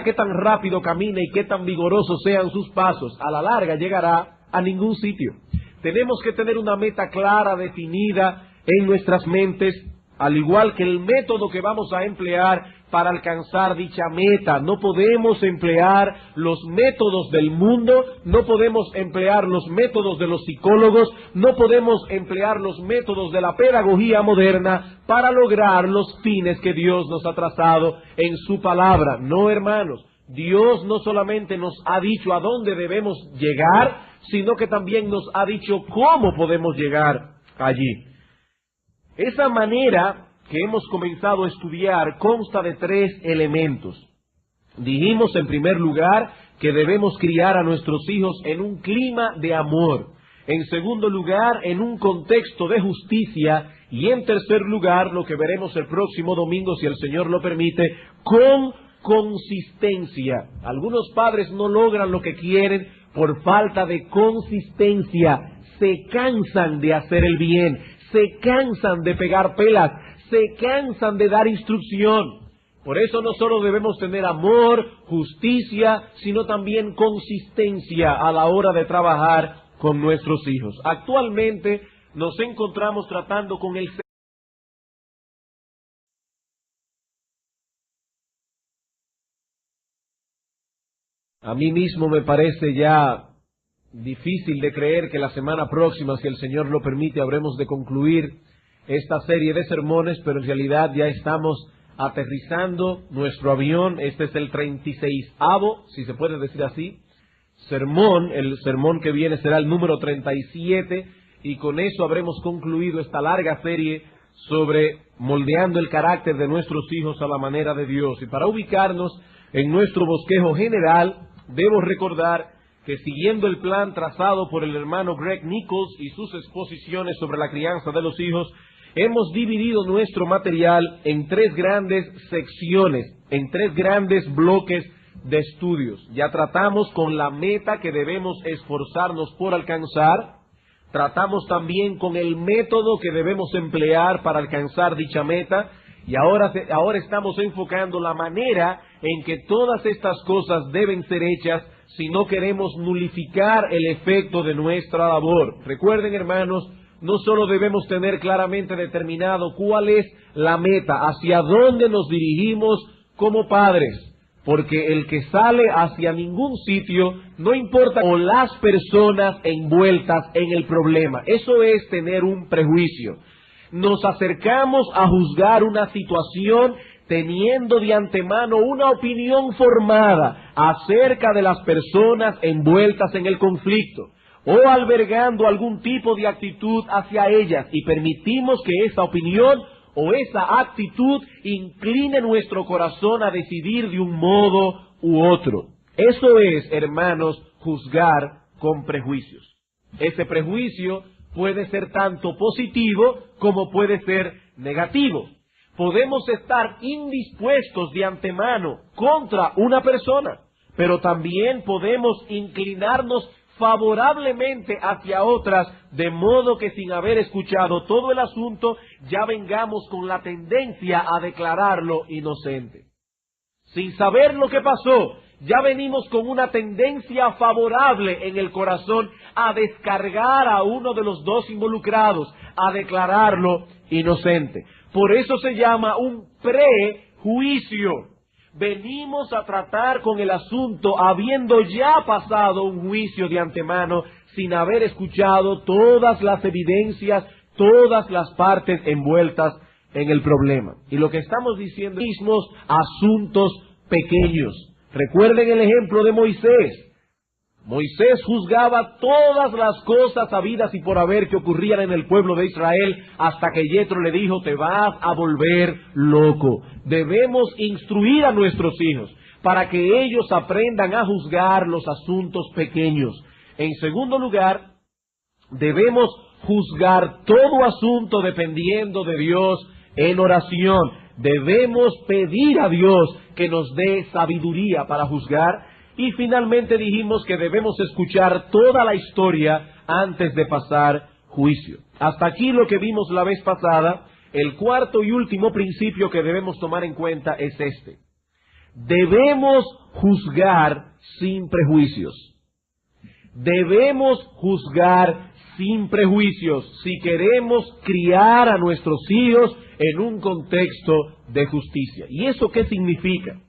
A: qué tan rápido camine y qué tan vigorosos sean sus pasos, a la larga llegará a ningún sitio. Tenemos que tener una meta clara, definida en nuestras mentes, al igual que el método que vamos a emplear para alcanzar dicha meta. No podemos emplear los métodos del mundo, no podemos emplear los métodos de los psicólogos, no podemos emplear los métodos de la pedagogía moderna para lograr los fines que Dios nos ha trazado en su palabra. No, hermanos, Dios no solamente nos ha dicho a dónde debemos llegar, sino que también nos ha dicho cómo podemos llegar allí. Esa manera que hemos comenzado a estudiar consta de 3 elementos. Dijimos en primer lugar que debemos criar a nuestros hijos en un clima de amor. En segundo lugar, en un contexto de justicia. Y en tercer lugar, lo que veremos el próximo domingo, si el Señor lo permite, con consistencia. Algunos padres no logran lo que quieren por falta de consistencia. Se cansan de hacer el bien, se cansan de pegar pelas, se cansan de dar instrucción. Por eso no solo debemos tener amor, justicia, sino también consistencia a la hora de trabajar con nuestros hijos. Actualmente nos encontramos tratando con el... A mí mismo me parece ya difícil de creer que la semana próxima, si el Señor lo permite, habremos de concluir esta serie de sermones, pero en realidad ya estamos aterrizando nuestro avión. Este es el 36avo, si se puede decir así, sermón. El sermón que viene será el número 37, y con eso habremos concluido esta larga serie sobre moldeando el carácter de nuestros hijos a la manera de Dios. Y para ubicarnos en nuestro bosquejo general, debo recordar que siguiendo el plan trazado por el hermano Greg Nichols y sus exposiciones sobre la crianza de los hijos, hemos dividido nuestro material en 3 grandes secciones, en 3 grandes bloques de estudios. Ya tratamos con la meta que debemos esforzarnos por alcanzar, tratamos también con el método que debemos emplear para alcanzar dicha meta, y ahora estamos enfocando la manera en que todas estas cosas deben ser hechas si no queremos nulificar el efecto de nuestra labor. Recuerden, hermanos, no solo debemos tener claramente determinado cuál es la meta, hacia dónde nos dirigimos como padres, porque el que sale hacia ningún sitio, no importa, o las personas envueltas en el problema. Eso es tener un prejuicio. Nos acercamos a juzgar una situación teniendo de antemano una opinión formada acerca de las personas envueltas en el conflicto, o albergando algún tipo de actitud hacia ellas, y permitimos que esa opinión o esa actitud incline nuestro corazón a decidir de un modo u otro. Eso es, hermanos, juzgar con prejuicios. Ese prejuicio puede ser tanto positivo como puede ser negativo. Podemos estar indispuestos de antemano contra una persona, pero también podemos inclinarnos favorablemente hacia otras, de modo que sin haber escuchado todo el asunto, ya vengamos con la tendencia a declararlo inocente. Sin saber lo que pasó, ya venimos con una tendencia favorable en el corazón a descargar a uno de los dos involucrados, a declararlo inocente. Por eso se llama un prejuicio. Venimos a tratar con el asunto habiendo ya pasado un juicio de antemano, sin haber escuchado todas las evidencias, todas las partes envueltas en el problema. Y lo que estamos diciendo es mismos asuntos pequeños. Recuerden el ejemplo de Moisés. Moisés juzgaba todas las cosas habidas y por haber que ocurrían en el pueblo de Israel, hasta que Yetro le dijo: te vas a volver loco. Debemos instruir a nuestros hijos para que ellos aprendan a juzgar los asuntos pequeños. En segundo lugar, debemos juzgar todo asunto dependiendo de Dios en oración. Debemos pedir a Dios que nos dé sabiduría para juzgar. Y finalmente dijimos que debemos escuchar toda la historia antes de pasar juicio. Hasta aquí lo que vimos la vez pasada. El cuarto y último principio que debemos tomar en cuenta es este. Debemos juzgar sin prejuicios. Debemos juzgar sin prejuicios si queremos criar a nuestros hijos en un contexto de justicia. ¿Y eso qué significa?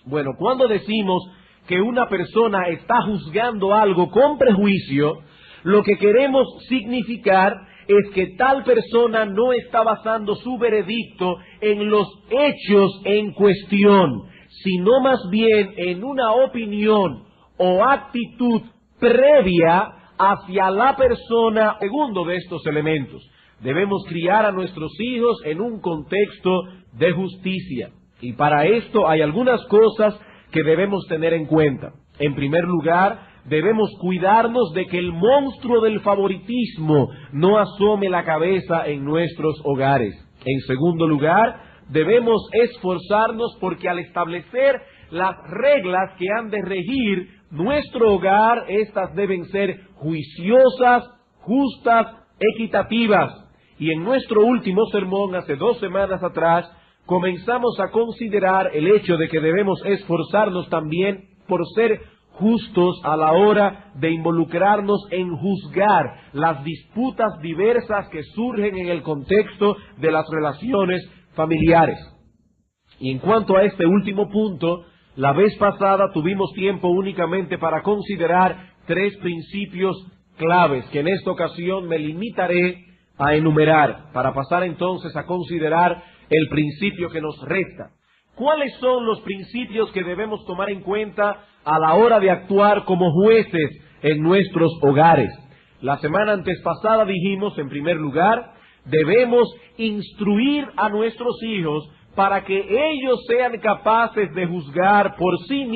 A: Bueno, cuando decimos que una persona está juzgando algo con prejuicio, lo que queremos significar es que tal persona no está basando su veredicto en los hechos en cuestión, sino más bien en una opinión o actitud previa hacia la persona. Segundo de estos elementos, debemos criar a nuestros hijos en un contexto de justicia. Y para esto hay algunas cosas que debemos tener en cuenta. En primer lugar, debemos cuidarnos de que el monstruo del favoritismo no asome la cabeza en nuestros hogares. En segundo lugar, debemos esforzarnos porque al establecer las reglas que han de regir nuestro hogar, estas deben ser juiciosas, justas, equitativas. Y en nuestro último sermón, hace 2 semanas atrás, comenzamos a considerar el hecho de que debemos esforzarnos también por ser justos a la hora de involucrarnos en juzgar las disputas diversas que surgen en el contexto de las relaciones familiares. Y en cuanto a este último punto, la vez pasada tuvimos tiempo únicamente para considerar 3 principios claves que en esta ocasión me limitaré a enumerar, para pasar entonces a considerar el principio que nos resta. ¿Cuáles son los principios que debemos tomar en cuenta a la hora de actuar como jueces en nuestros hogares? La semana antes pasada dijimos, en primer lugar, debemos instruir a nuestros hijos para que ellos sean capaces de juzgar por sí mismos